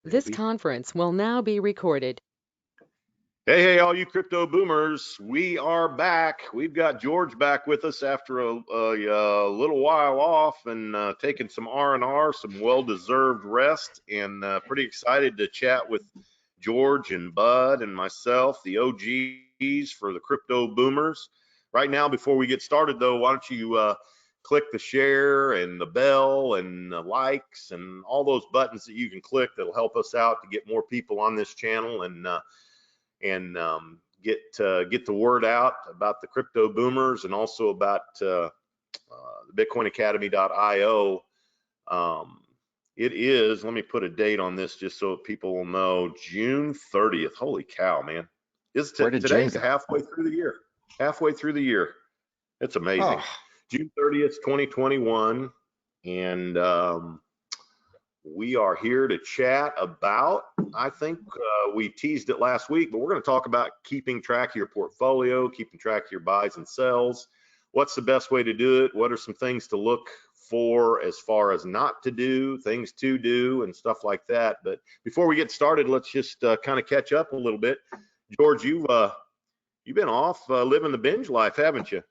This Maybe. conference will now be recorded. Hey, all you crypto boomers, we are back. We've got George back with us after a little while off and taking some R&R, some well-deserved rest, and pretty excited to chat with George and Bud and myself, the OGs for the crypto boomers. Right now, before we get started, though, why don't you click the share and the bell and the likes and all those buttons that you can click that'll help us out to get more people on this channel and get the word out about the crypto boomers and also about the bitcoinacademy.io. It is, let me put a date on this just so people will know, June 30th. Holy cow, man. Where did June Today's go? halfway through the year. Halfway through the year. It's amazing. Oh, June 30th, 2021. And we are here to chat about, I think we teased it last week, but we're going to talk about keeping track of your portfolio, keeping track of your buys and sells. What's the best way to do it? What are some things to look for as far as not to do, things to do, and stuff like that? But before we get started, let's just kind of catch up a little bit. George, you've been off living the binge life, haven't you?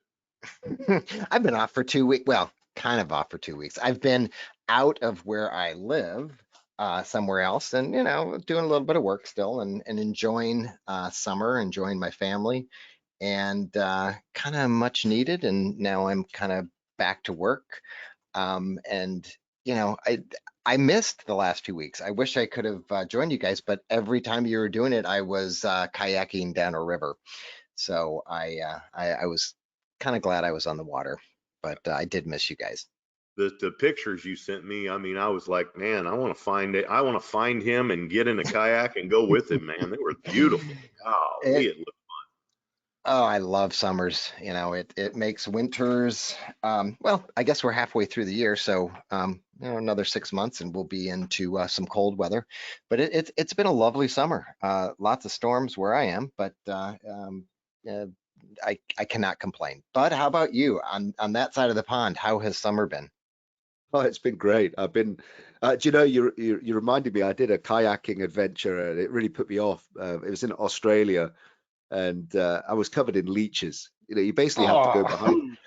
I've been off for 2 weeks. Well, kind of off for 2 weeks. I've been out of where I live, somewhere else, and doing a little bit of work still, and enjoying summer, enjoying my family, and kind of much needed. And now I'm kind of back to work. And you know, I missed the last few weeks. I wish I could have joined you guys, but every time you were doing it, I was kayaking down a river. So I was kind of glad I was on the water, but I did miss you guys. The pictures you sent me, I mean, I was like, man, I want to find it. I want to find him and get in a kayak and go with him, man. They were beautiful. Golly, It, it looked. oh, I love summers. It makes winters. Well, I guess we're halfway through the year, so another 6 months and we'll be into some cold weather. But it's been a lovely summer. Lots of storms where I am, but uh, I cannot complain. But how about you on that side of the pond? How has summer been? Oh, it's been great. I've been, do you reminded me, I did a kayaking adventure and it really put me off. It was in Australia and I was covered in leeches. You basically have to go Oh, behind,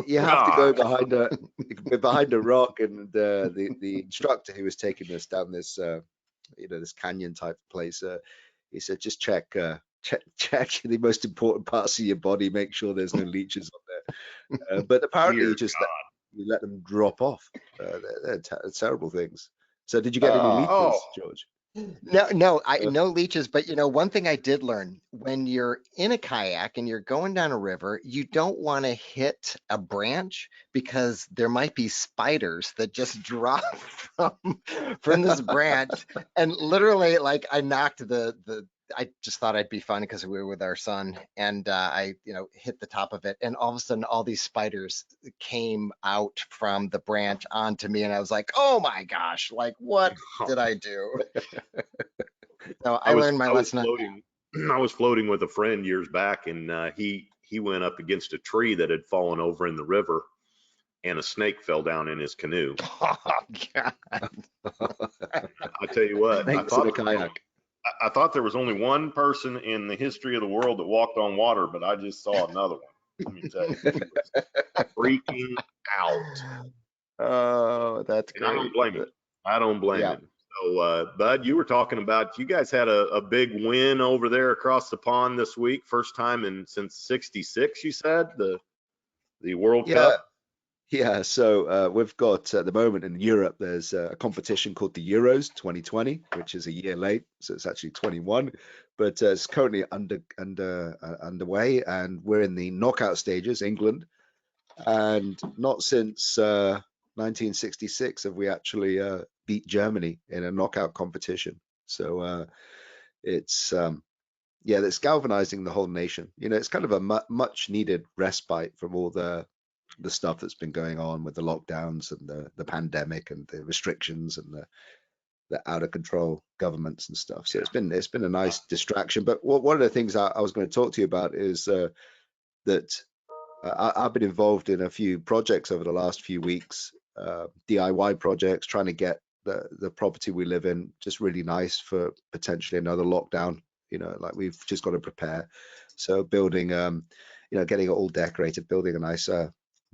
you have to go Gosh, behind a rock, and the instructor who was taking us down this, this canyon type place, he said, just check the most important parts of your body, make sure there's no leeches on there. But apparently dear. you let them drop off. They're terrible things. So did you get any oh. Oh, leeches, George? No, I Uh, no leeches, but one thing I did learn when you're in a kayak and you're going down a river, you don't want to hit a branch because there might be spiders that just drop from this branch. And literally, like I knocked the I just thought I'd be fun because we were with our son, and I hit the top of it, and all of a sudden all these spiders came out from the branch onto me, and I was like, oh my gosh, like what did I do? So I learned my I was lesson on that. floating. I was floating with a friend years back, and he went up against a tree that had fallen over in the river, and a snake fell down in his canoe. Oh, God. I tell you what, Snakes in a kayak. I thought there was only one person in the history of the world that walked on water, but I just saw another one. Let me tell you, he was freaking out, Oh, that's and I don't great. blame him. I don't blame Yeah. him. So, Bud, you were talking about you guys had a big win over there across the pond this week, first time since '66. You said the World Yeah, Cup. yeah. So we've got at the moment in Europe, there's a competition called the Euros 2020, which is a year late, so it's actually 21, but it's currently underway, and we're in the knockout stages, England, and not since 1966 have we actually beat Germany in a knockout competition. So it's yeah, that's galvanizing the whole nation. It's kind of a much needed respite from all the stuff that's been going on with the lockdowns and the pandemic and the restrictions and the out of control governments and stuff. So Yeah. it's been a nice distraction. But one of the things I was going to talk to you about is that I've been involved in a few projects over the last few weeks, DIY projects, trying to get the property we live in just really nice for potentially another lockdown. Like we've just got to prepare. So building, getting it all decorated, building a nice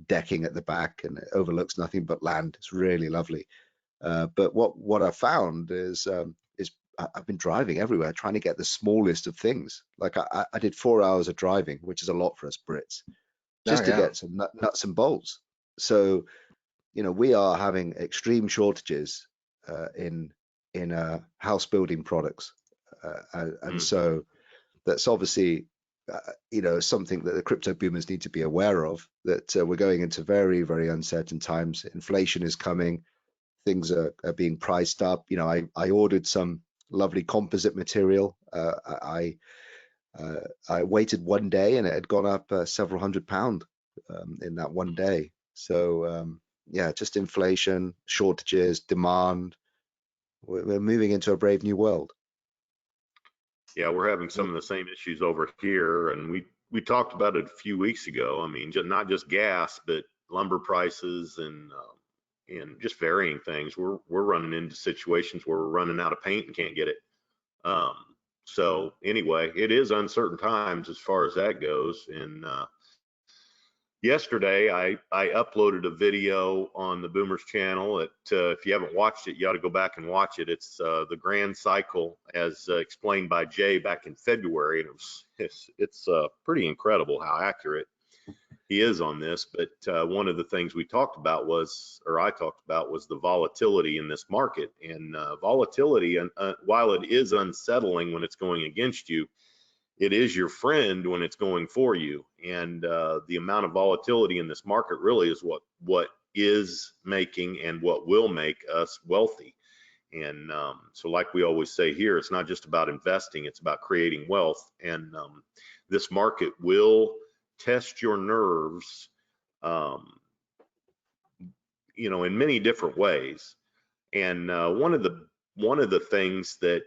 decking at the back, and it overlooks nothing but land. It's really lovely. But what I found is I've been driving everywhere trying to get the smallest of things. Like I did 4 hours of driving, which is a lot for us Brits, just to yeah. get some nuts and bolts. So we are having extreme shortages in house building products, and so that's obviously something that the crypto boomers need to be aware of, that we're going into very, very uncertain times. Inflation is coming, things are being priced up. I ordered some lovely composite material. I waited one day and it had gone up several £100 in that one day. So yeah, just inflation, shortages, demand. We're moving into a brave new world. Yeah, we're having some of the same issues over here, and we talked about it a few weeks ago. I mean, not just gas, but lumber prices and just varying things. We're running into situations where we're running out of paint and can't get it. So anyway, it is uncertain times as far as that goes. And yesterday, I uploaded a video on the Boomers channel. If you haven't watched it, you ought to go back and watch it. It's the grand cycle as explained by Jay back in February, and it's pretty incredible how accurate he is on this. But one of the things I talked about was the volatility in this market. And volatility, while it is unsettling when it's going against you, it is your friend when it's going for you. And the amount of volatility in this market really is what is making and what will make us wealthy. And so like we always say here, it's not just about investing, it's about creating wealth. And this market will test your nerves, in many different ways. And one of the things that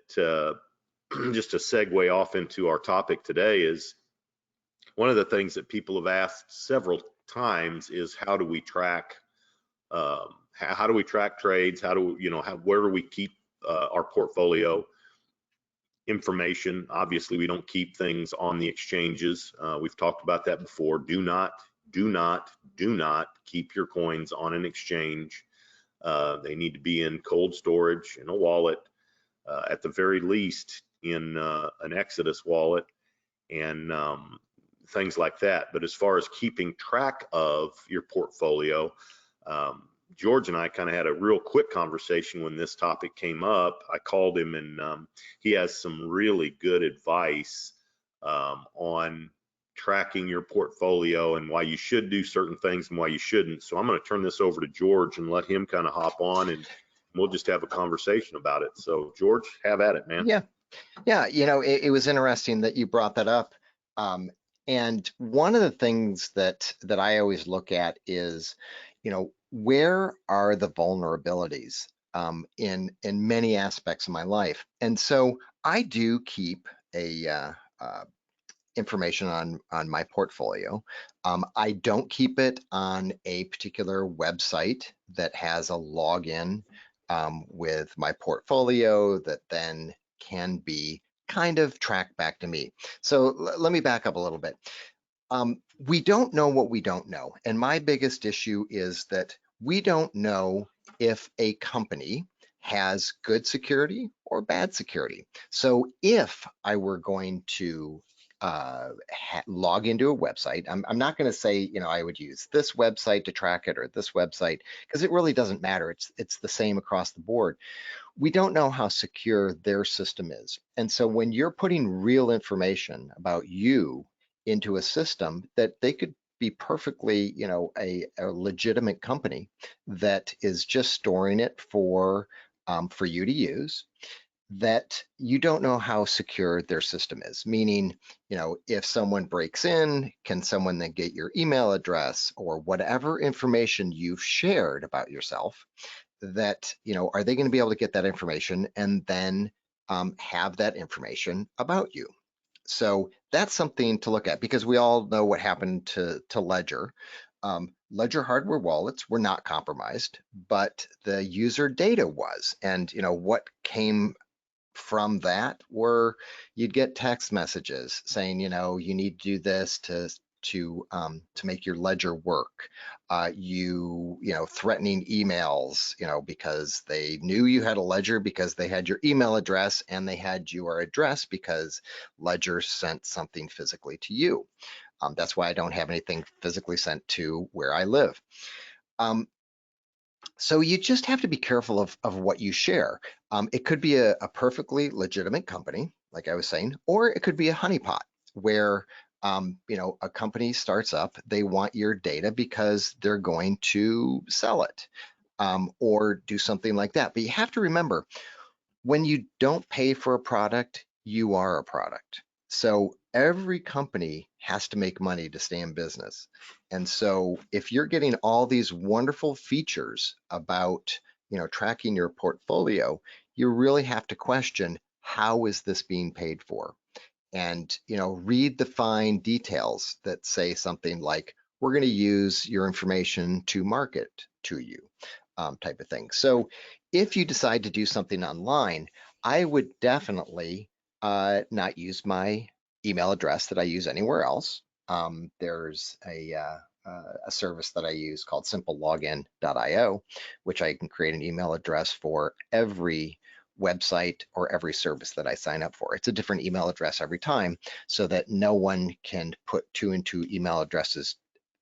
just to segue off into our topic today is one of the things that people have asked several times is how do we track trades? Where do we keep our portfolio information? Obviously, we don't keep things on the exchanges. We've talked about that before. Do not keep your coins on an exchange. They need to be in cold storage, in a wallet, at the very least in an Exodus wallet, and things like that. But as far as keeping track of your portfolio, George and I kind of had a real quick conversation when this topic came up. I called him, and he has some really good advice on tracking your portfolio and why you should do certain things and why you shouldn't. So I'm going to turn this over to George and let him kind of hop on, and we'll just have a conversation about it. So George, have at it, man. Yeah. It was interesting that you brought that up. And one of the things that I always look at is, where are the vulnerabilities in many aspects of my life? And so I do keep a information on my portfolio. I don't keep it on a particular website that has a login with my portfolio that then can be kind of tracked back to me. So let me back up a little bit. We don't know what we don't know. And my biggest issue is that we don't know if a company has good security or bad security. So if I were going to log into a website, I'm not going to say, I would use this website to track it or this website, because it really doesn't matter. It's the same across the board. We don't know how secure their system is. And so when you're putting real information about you into a system, that they could be perfectly, a legitimate company that is just storing it for you to use, that you don't know how secure their system is. Meaning, if someone breaks in, can someone then get your email address or whatever information you've shared about yourself? That, are they going to be able to get that information and then have that information about you? So that's something to look at, because we all know what happened to Ledger. Ledger hardware wallets were not compromised, but the user data was. And what came from that were you'd get text messages saying, you need to do this to make your ledger work. Threatening emails, because they knew you had a ledger because they had your email address and they had your address because Ledger sent something physically to you. That's why I don't have anything physically sent to where I live. So you just have to be careful of what you share. It could be a perfectly legitimate company, like I was saying, or it could be a honeypot where a company starts up, they want your data because they're going to sell it or do something like that. But you have to remember, when you don't pay for a product, you are a product. So every company has to make money to stay in business. And so if you're getting all these wonderful features about, tracking your portfolio, you really have to question, how is this being paid for? And, read the fine details that say something like, we're going to use your information to market to you, type of thing. So if you decide to do something online, I would definitely not use my email address that I use anywhere else. There's a service that I use called simplelogin.io, which I can create an email address for every website or every service that I sign up for. It's a different email address every time so that no one can put two and two email addresses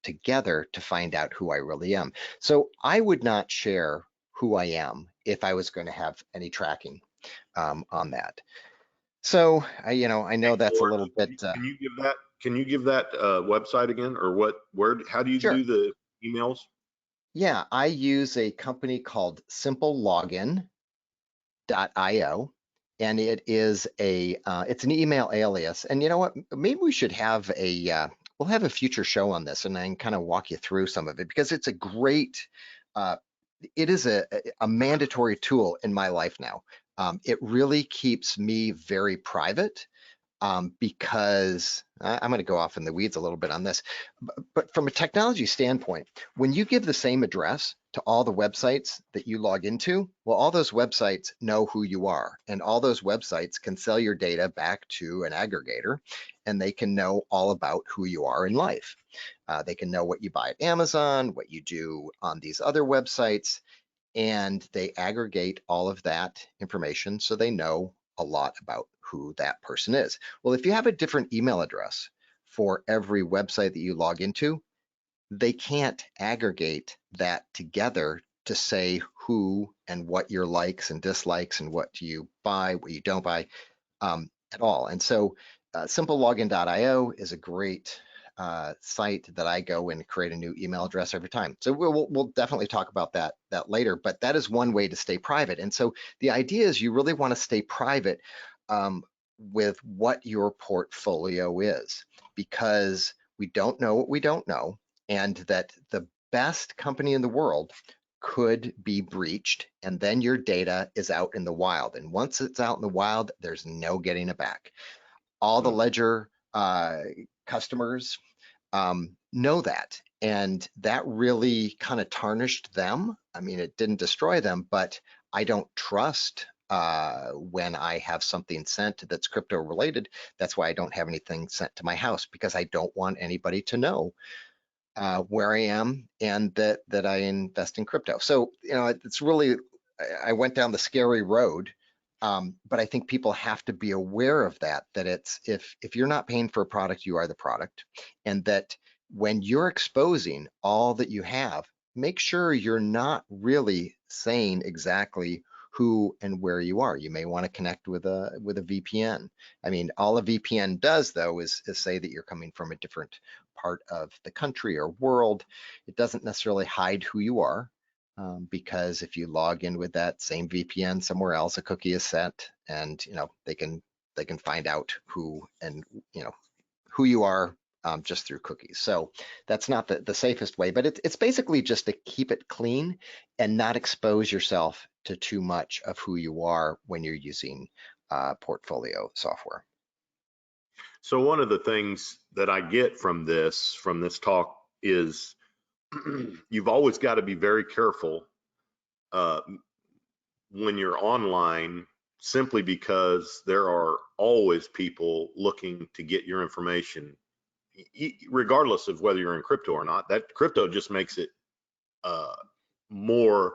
together to find out who I really am. So I would not share who I am if I was going to have any tracking on that. So I know that's a George, little bit. Can you give that website again, or how do you Sure. do the emails? Yeah, I use a company called simplelogin.io, and it is it's an email alias. And you know what? Maybe we should have we'll have a future show on this, and I can kind of walk you through some of it because it's a great. It is a mandatory tool in my life now. It really keeps me very private. Because I'm going to go off in the weeds a little bit on this, but from a technology standpoint, when you give the same address to all the websites that you log into, well, all those websites know who you are, and all those websites can sell your data back to an aggregator, and they can know all about who you are in life. They can know what you buy at Amazon, what you do on these other websites, and they aggregate all of that information so they know a lot about who that person is. Well, if you have a different email address for every website that you log into, they can't aggregate that together to say who and what your likes and dislikes and what you buy, what you don't buy at all. And so simplelogin.io is a great site that I go and create a new email address every time. So we'll definitely talk about that later, but that is one way to stay private. And so the idea is you really want to stay private with what your portfolio is, because we don't know what we don't know, and that the best company in the world could be breached, and then your data is out in the wild. And once it's out in the wild, there's no getting it back. All the Ledger customers know that, and that really kind of tarnished them. I mean, it didn't destroy them, but I don't trust when I have something sent that's crypto related. That's why I don't have anything sent to my house, because I don't want anybody to know where I am and that I invest in crypto. So it's really, I went down the scary road, but I think people have to be aware of that. That it's if you're not paying for a product, you are the product, and that when you're exposing all that you have, make sure you're not really saying exactly who and where you are. You may want to connect with a VPN. I mean, all a VPN does though is say that you're coming from a different part of the country or world. It doesn't necessarily hide who you are, because if you log in with that same VPN somewhere else, a cookie is set, and they can find out who and who you are just through cookies. So that's not the safest way, but it's basically just to keep it clean and not expose yourself to too much of who you are when you're using portfolio software. So one of the things that I get from this talk is you've always got to be very careful uh, when you're online, simply because there are always people looking to get your information, regardless of whether you're in crypto or not. That crypto just makes it uh, more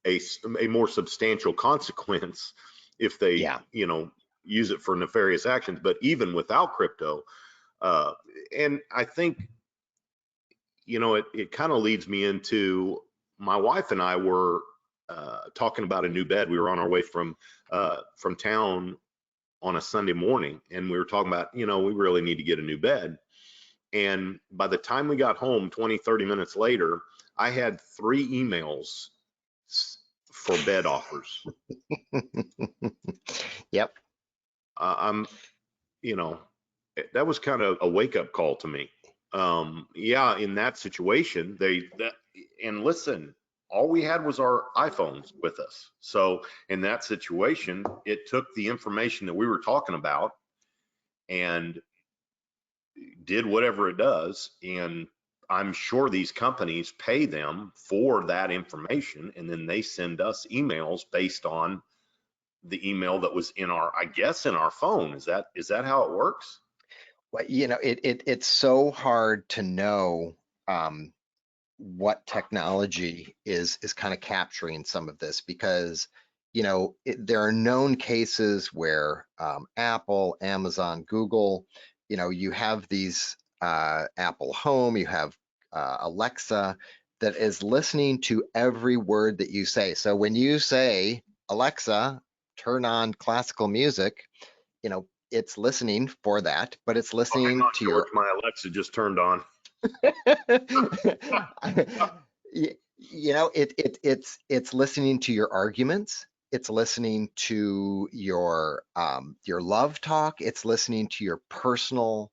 a more substantial consequence if they, Yeah. you know, use it for nefarious actions. But even without crypto, and I think, you know, it kind of leads me into, my wife and I were talking about a new bed. We were on our way from town on a Sunday morning, and we were talking about, you know, we really need to get a new bed. And by the time we got home, 20, 30 minutes later, I had 3 emails for bed offers. Yep. I'm, you know, that was kind of a wake up call to me. Yeah, in that situation, and listen, all we had was our iPhones with us. So in that situation, it took the information that we were talking about and did whatever it does. And I'm sure these companies pay them for that information, and then they send us emails based on the email that was in our, I guess, in our phone. Is that how it works? Well, you know, it's so hard to know what technology is kind of capturing some of this, because you know there are known cases where Apple, Amazon, Google, you know, you have these Apple Home, you have Alexa that is listening to every word that you say. So when you say, Alexa, turn on classical music, you know, it's listening for that, but it's Oh, hang listening on, to George, your my Alexa just turned on. you know, it's listening to your arguments, it's listening to your love talk, it's listening to your personal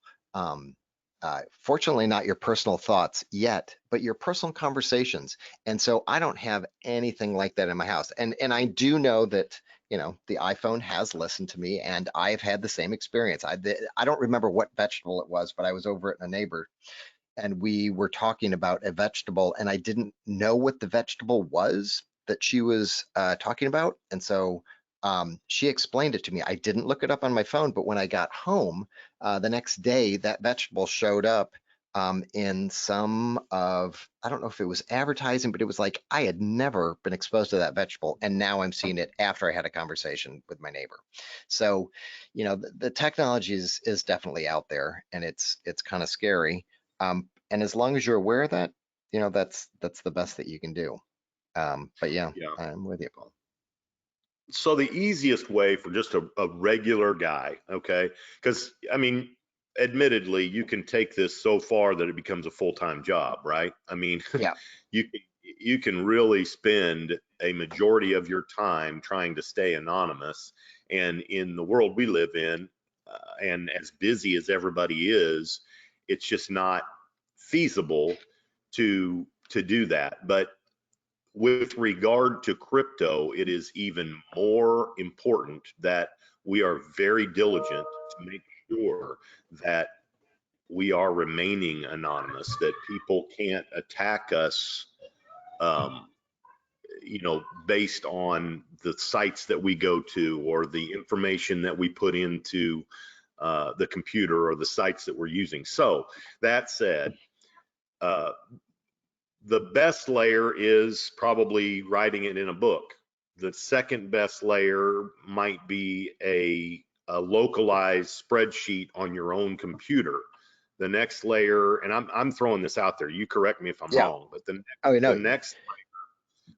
fortunately not your personal thoughts yet, but your personal conversations. And so I don't have anything like that in my house, and I do know that, you know, the iPhone has listened to me, and I've had the same experience. I don't remember what vegetable it was, but I was over at a neighbor and we were talking about a vegetable, and I didn't know what the vegetable was that she was talking about. And so she explained it to me. I didn't look it up on my phone, but when I got home the next day, that vegetable showed up in some of, I don't know if it was advertising, but it was like I had never been exposed to that vegetable. And now I'm seeing it after I had a conversation with my neighbor. So, you know, the technology is definitely out there, and it's kind of scary. And as long as you're aware of that, you know, that's the best that you can do. But yeah, Yeah. I'm with you, Paul. So the easiest way for just a regular guy, okay? Because I mean, admittedly, you can take this so far that it becomes a full-time job, right? I mean, Yeah. you can really spend a majority of your time trying to stay anonymous. And in the world we live in, and as busy as everybody is, it's just not feasible to do that. But with regard to crypto, it is even more important that we are very diligent to make sure that we are remaining anonymous, that people can't attack us, um, you know, based on the sites that we go to or the information that we put into the computer or the sites that we're using. So that said, uh, the best layer is probably writing it in a book. The second best layer might be a localized spreadsheet on your own computer. The next layer, and I'm throwing this out there, you correct me if I'm Yeah. wrong, but Oh, the no. next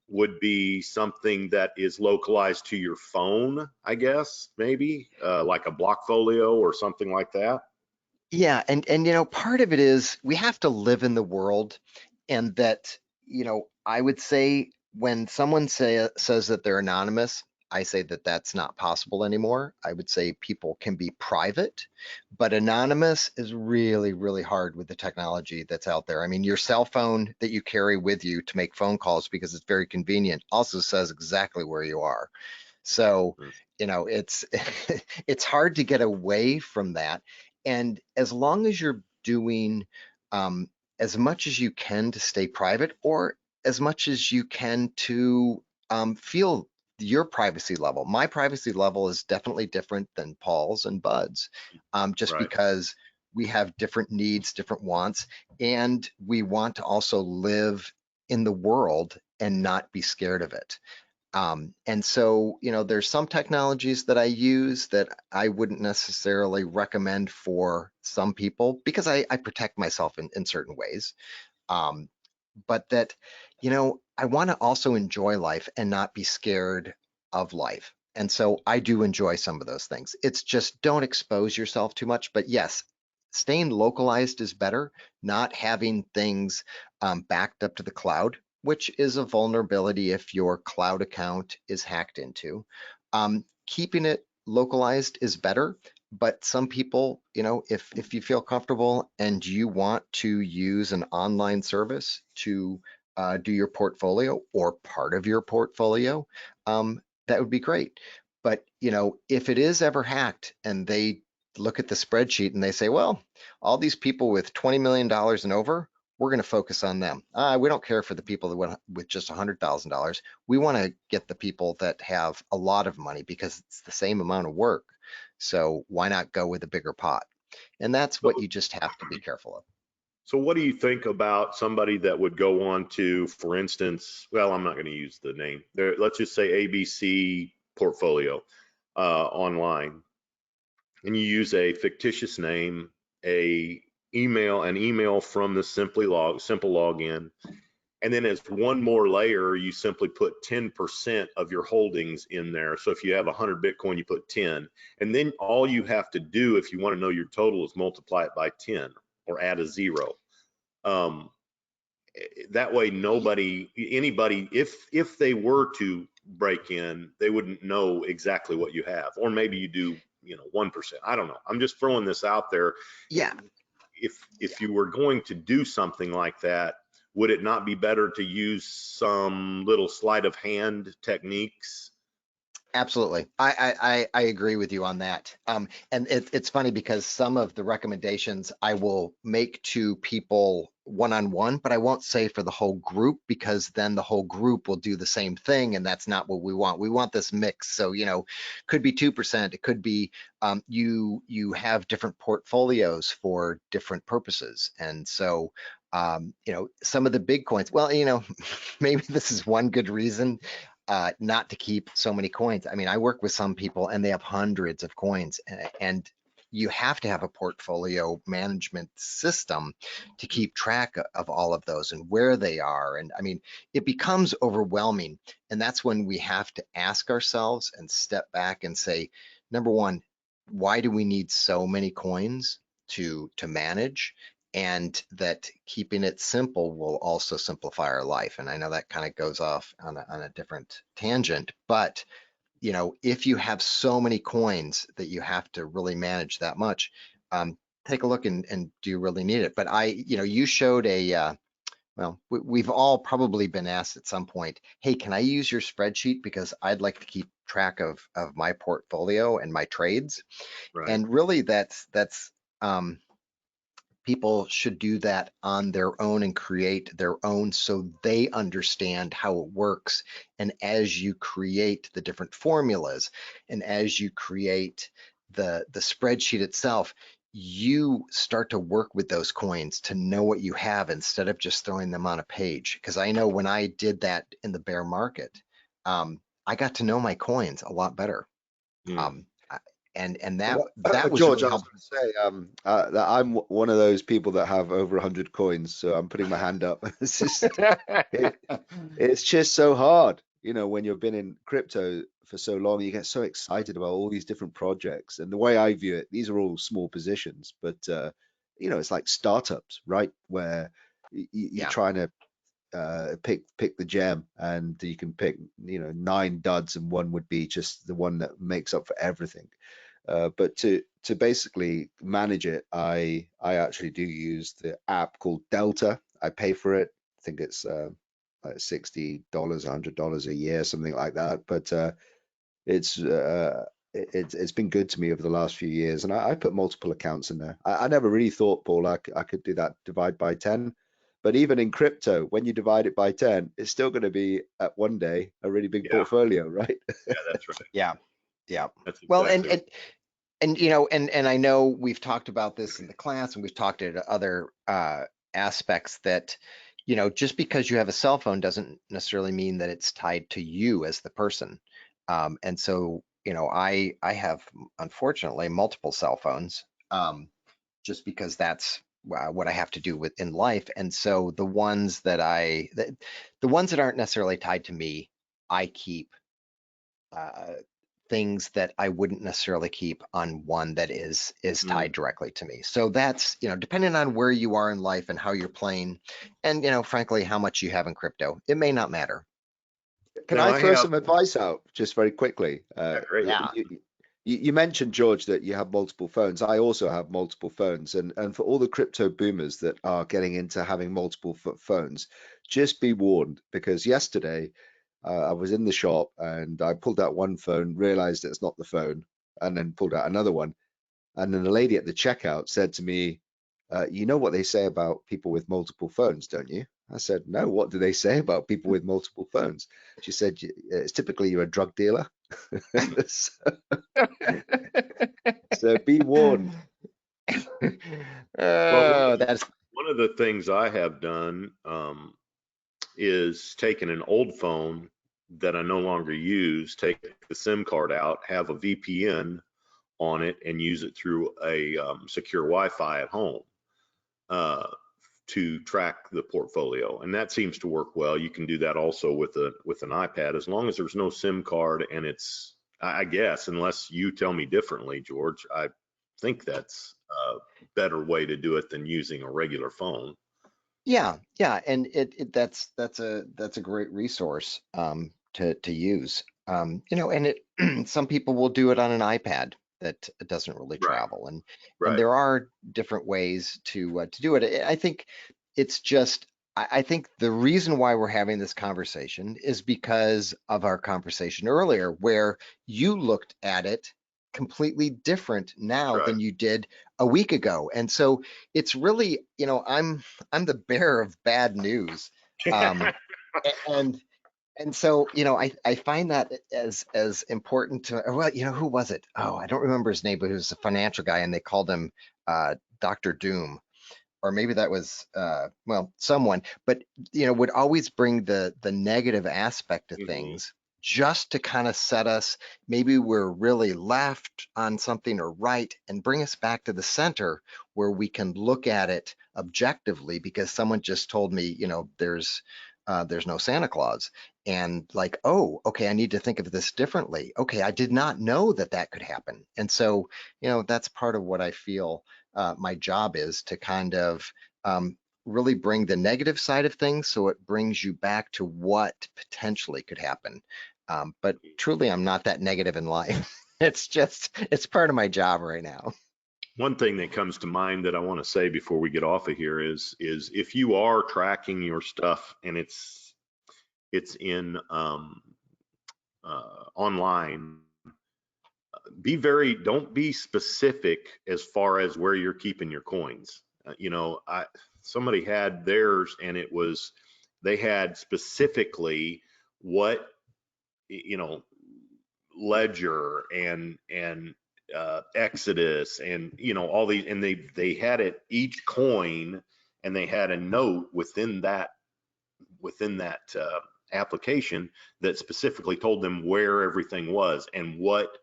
would be something that is localized to your phone, I guess, maybe like a Blockfolio or something like that. Yeah, and you know, part of it is we have to live in the world, and that, you know, I would say when someone says that they're anonymous, I say that that's not possible anymore. I would say people can be private, but anonymous is really, really hard with the technology that's out there. I mean, your cell phone that you carry with you to make phone calls because it's very convenient also says exactly where you are. So, Mm. you know, it's it's hard to get away from that. And as long as you're doing as much as you can to stay private, or as much as you can to feel your privacy level. My privacy level is definitely different than Paul's and Bud's, just Right. because we have different needs, different wants, and we want to also live in the world and not be scared of it. And so, there's some technologies that I use that I wouldn't necessarily recommend for some people because I protect myself in certain ways. Um, but that, I want to also enjoy life and not be scared of life. And so I do enjoy some of those things. It's just don't expose yourself too much. But yes, staying localized is better, not having things backed up to the cloud, which is a vulnerability if your cloud account is hacked into. Keeping it localized is better, but some people, if you feel comfortable and you want to use an online service to do your portfolio or part of your portfolio, that would be great. But, if it is ever hacked and they look at the spreadsheet and they say, well, all these people with $20 million and over, we're going to focus on them. We don't care for the people that went with just $100,000. We want to get the people that have a lot of money because it's the same amount of work. So why not go with a bigger pot? And that's what you just have to be careful of. So what do you think about somebody that would go on to, for instance, well, I'm not going to use the name there. Let's just say ABC portfolio online, and you use a fictitious name, an email from the simple login, and then as one more layer, you simply put 10% of your holdings in there. So if you have 100 Bitcoin, you put 10, and then all you have to do if you want to know your total is multiply it by 10 or add a 0. That way anybody, if they were to break in, they wouldn't know exactly what you have. Or maybe you do, 1%. I don't know. I'm just throwing this out there. Yeah. If you were going to do something like that, would it not be better to use some little sleight of hand techniques? Absolutely. I agree with you on that. And it's funny because some of the recommendations I will make to people one-on-one, but I won't say for the whole group because then the whole group will do the same thing, and that's not what we want. We want this mix. So, could be 2%. It could be you have different portfolios for different purposes. And so, some of the big coins, well, maybe this is one good reason not to keep so many coins. I mean, I work with some people and they have hundreds of coins, and you have to have a portfolio management system to keep track of all of those and where they are. And I mean, it becomes overwhelming. And that's when we have to ask ourselves and step back and say, number one, why do we need so many coins to manage? And that keeping it simple will also simplify our life. And I know that kind of goes off on a different tangent, but if you have so many coins that you have to really manage that much, take a look and do you really need it? But you showed well, we've all probably been asked at some point, hey, can I use your spreadsheet because I'd like to keep track of my portfolio and my trades? Right. And really that's people should do that on their own and create their own so they understand how it works. And as you create the different formulas and as you create the spreadsheet itself, you start to work with those coins to know what you have instead of just throwing them on a page. Because I know when I did that in the bear market, I got to know my coins a lot better. And that was George, really I was helpful. going to say that I'm one of those people that have over 100 coins, so I'm putting my hand up. It's just so hard, when you've been in crypto for so long, you get so excited about all these different projects. And the way I view it, these are all small positions, but it's like startups, right? Where you're trying to pick the gem, and you can pick 9 duds, and one would be just the one that makes up for everything. But to basically manage it, I actually do use the app called Delta. I pay for it. I think it's like $60, $100 a year, something like that. But it's been good to me over the last few years, and I put multiple accounts in there. I never really thought, Paul, I could do that divide by 10. But even in crypto, when you divide it by 10, it's still going to be at one day a really big portfolio, right? Yeah, that's right. Yeah. Yeah. That's Well, exactly right. and you know, and I know we've talked about this in the class, and we've talked at other aspects that, you know, just because you have a cell phone doesn't necessarily mean that it's tied to you as the person. And so, you know, I have unfortunately multiple cell phones, just because that's what I have to do with in life. And so the ones that the ones that aren't necessarily tied to me, I keep uh, things that I wouldn't necessarily keep on one that is tied directly to me. So that's, you know, depending on where you are in life and how you're playing, and, you know, frankly, how much you have in crypto, it may not matter. Can Now I I throw have, some advice out just very quickly? great. Yeah. You mentioned, George, that you have multiple phones. I also have multiple phones. And for all the crypto boomers that are getting into having multiple phones, just be warned, because yesterday I was in the shop and I pulled out one phone, realized it's not the phone, and then pulled out another one. And then the lady at the checkout said to me, you know what they say about people with multiple phones, don't you? I said, no, what do they say about people with multiple phones? She said, it's typically you're a drug dealer. So be warned. Well, That's one of the things I have done is taken an old phone that I no longer use, take the SIM card out, have a VPN on it, and use it through a secure Wi-Fi at home to track the portfolio, and that seems to work well. You can do that also with an iPad, as long as there's no SIM card, and it's, I guess, unless you tell me differently, George, I think that's a better way to do it than using a regular phone. yeah, yeah, and that's a great resource to use. You know, and it some people will do it on an iPad that doesn't really Right, travel, and right. there are different ways to do it. I think it's just I think the reason why we're having this conversation is because of our conversation earlier, where you looked at it completely different That's now right. than you did a week ago, and so it's really, you know, I'm the bearer of bad news. Um, and so, you know, I find that as important to, well, you know, who was it? Oh, I don't remember his name, but he was a financial guy and they called him Dr. Doom, or maybe that was well, someone, but you know, would always bring the negative aspect of Mhm. things just to kind of set us, maybe we're really left on something or right, and bring us back to the center where we can look at it objectively, because someone just told me, you know, there's no Santa Claus, and like, oh, okay, I need to think of this differently. Okay, I did not know that that could happen. And so, you know, that's part of what I feel my job is, to kind of really bring the negative side of things, so it brings you back to what potentially could happen. But truly, I'm not that negative in life. It's just, it's part of my job right now. One thing that comes to mind that I want to say before we get off of here is if you are tracking your stuff and it's in online, don't be specific as far as where you're keeping your coins. You know, somebody had theirs and they had specifically what, you know, Ledger and Exodus and, you know, all these, and they had it, each coin, and they had a note within that application that specifically told them where everything was and what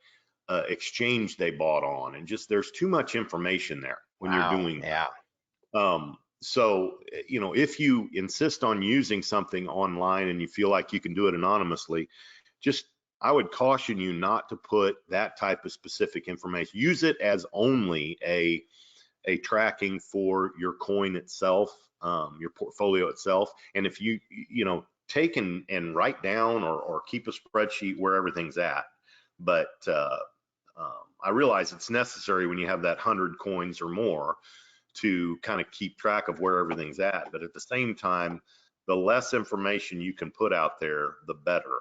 exchange they bought on, and just, there's too much information there when you're Wow. doing Yeah. so, you know, if you insist on using something online and you feel like you can do it anonymously, just, I would caution you not to put that type of specific information. Use it as only a tracking for your coin itself, your portfolio itself. And if you know, take and write down or keep a spreadsheet where everything's at. But I realize it's necessary when you have that 100 coins or more to kind of keep track of where everything's at. But at the same time, the less information you can put out there, the better.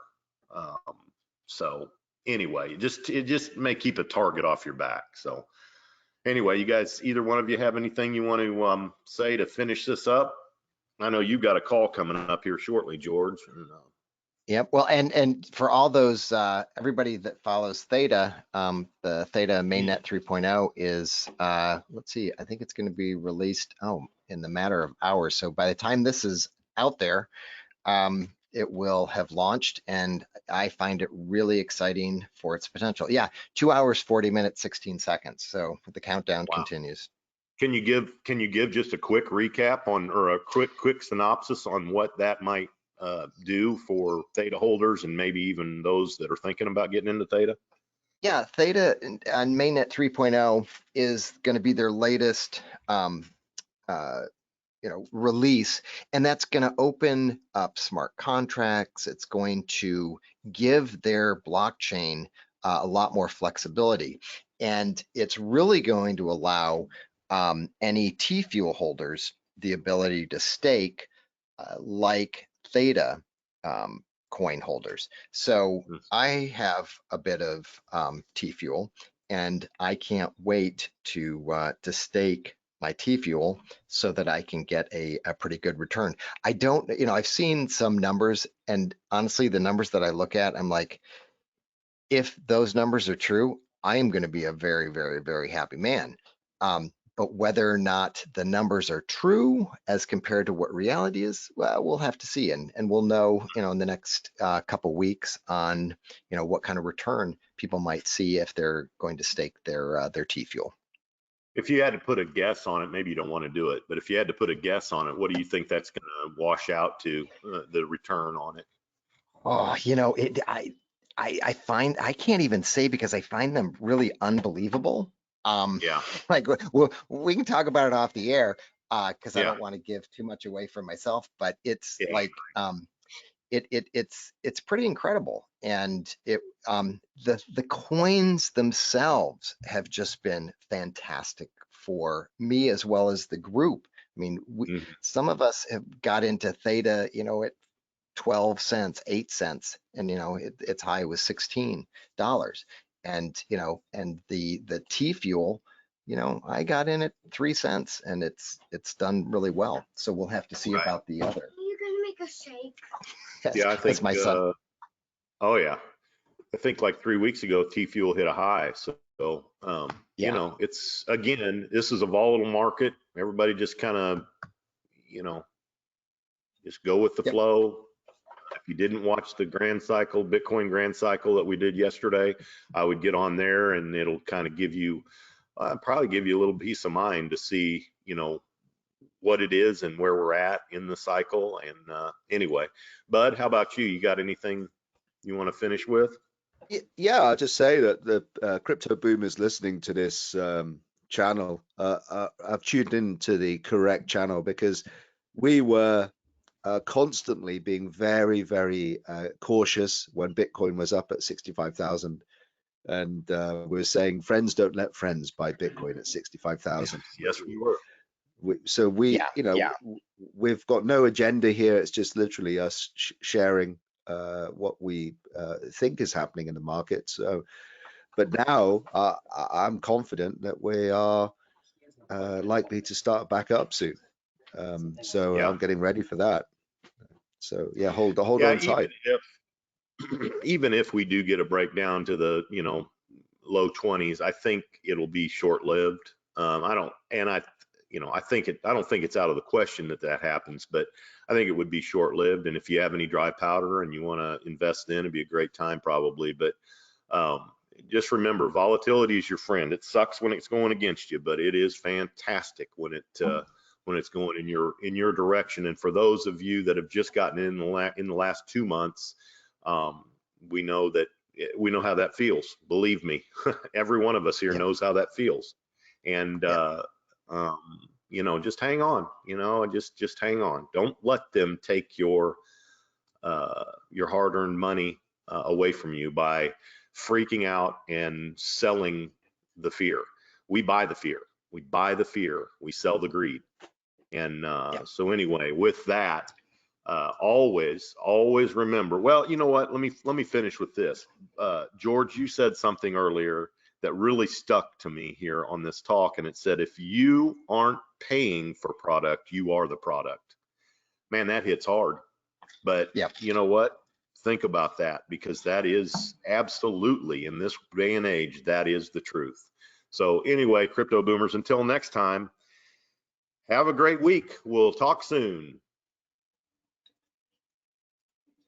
So anyway, it just may keep a target off your back. So anyway, you guys, either one of you have anything you want to say to finish this up? I know you've got a call coming up here shortly, George. And, Yep. Well, and for all those everybody that follows Theta, the Theta Mainnet 3.0 is let's see, I think it's going to be released in the matter of hours. So by the time this is out there, it will have launched, and I find it really exciting for its potential. Yeah, 2 hours, 40 minutes, 16 seconds. So the countdown wow. continues. Can you give just a quick recap on, or a quick synopsis on what that might do for Theta holders and maybe even those that are thinking about getting into Theta? Yeah, Theta on Mainnet 3.0 is going to be their latest release, and that's going to open up smart contracts. It's going to give their blockchain a lot more flexibility, and it's really going to allow any T-Fuel holders the ability to stake like Theta coin holders. So I have a bit of T-Fuel, and I can't wait to stake my T-Fuel so that I can get a pretty good return. I don't, I've seen some numbers, and honestly, the numbers that I look at, I'm like, if those numbers are true, I am going to be a very, very, very happy man. But whether or not the numbers are true as compared to what reality is, well, we'll have to see, and we'll know, in the next couple weeks on, what kind of return people might see if they're going to stake their T-Fuel. If you had to put a guess on it, maybe you don't want to do it, but if you had to put a guess on it, what do you think that's going to wash out to, the return on it? Oh, I find I can't even say because I find them really unbelievable. Yeah. Like we can talk about it off the air because I don't want to give too much away from myself, but it's like it's pretty incredible, and the coins themselves have just been fantastic for me as well as the group. I mean, some of us have got into Theta, at 12 cents, 8 cents, and its high was $16. And and the T-Fuel, I got in at 3 cents, and it's done really well. So we'll have to see about the other. Are you gonna make a shake? Yeah, I think that's my son. Oh yeah, I think like 3 weeks ago, T-Fuel hit a high. So it's, again, this is a volatile market. Everybody just kind of, just go with the flow. If you didn't watch the grand cycle, Bitcoin grand cycle that we did yesterday, I would get on there, and it'll kind of give you, probably give you a little peace of mind to see, what it is and where we're at in the cycle. And anyway, Bud, how about you? You got anything you want to finish with? Yeah, I'll just say that the crypto boomers listening to this channel have tuned into the correct channel, because we were constantly being very, very cautious when Bitcoin was up at 65,000, and we were saying friends don't let friends buy Bitcoin at 65,000. Yes, we were. We've got no agenda here. It's just literally us sharing what we think is happening in the market. So, but now I'm confident that we are likely to start back up soon. I'm getting ready for that. So yeah, hold on tight. Even if we do get a breakdown to the low 20s, I think it'll be short-lived. I don't think it's out of the question that happens, but I think it would be short-lived. And if you have any dry powder and you want to invest in, it'd be a great time probably. But just remember, volatility is your friend. It sucks when it's going against you, but it is fantastic when it's going in your direction. And for those of you that have just gotten in the last 2 months, we know how that feels. Believe me, every one of us here knows how that feels. And just hang on. Just hang on. Don't let them take your hard-earned money away from you by freaking out and selling the fear. We buy the fear. We buy the fear. We sell the greed. And so anyway, with that, always remember. Well, you know what? Let me finish with this. George, you said something earlier that really stuck to me here on this talk, and it said, if you aren't paying for product, you are the product. man, that hits hard. But Yep. you know what? Think about that, because that is absolutely, in this day and age, that is the truth. So anyway, crypto boomers, until next time, have a great week. We'll talk soon.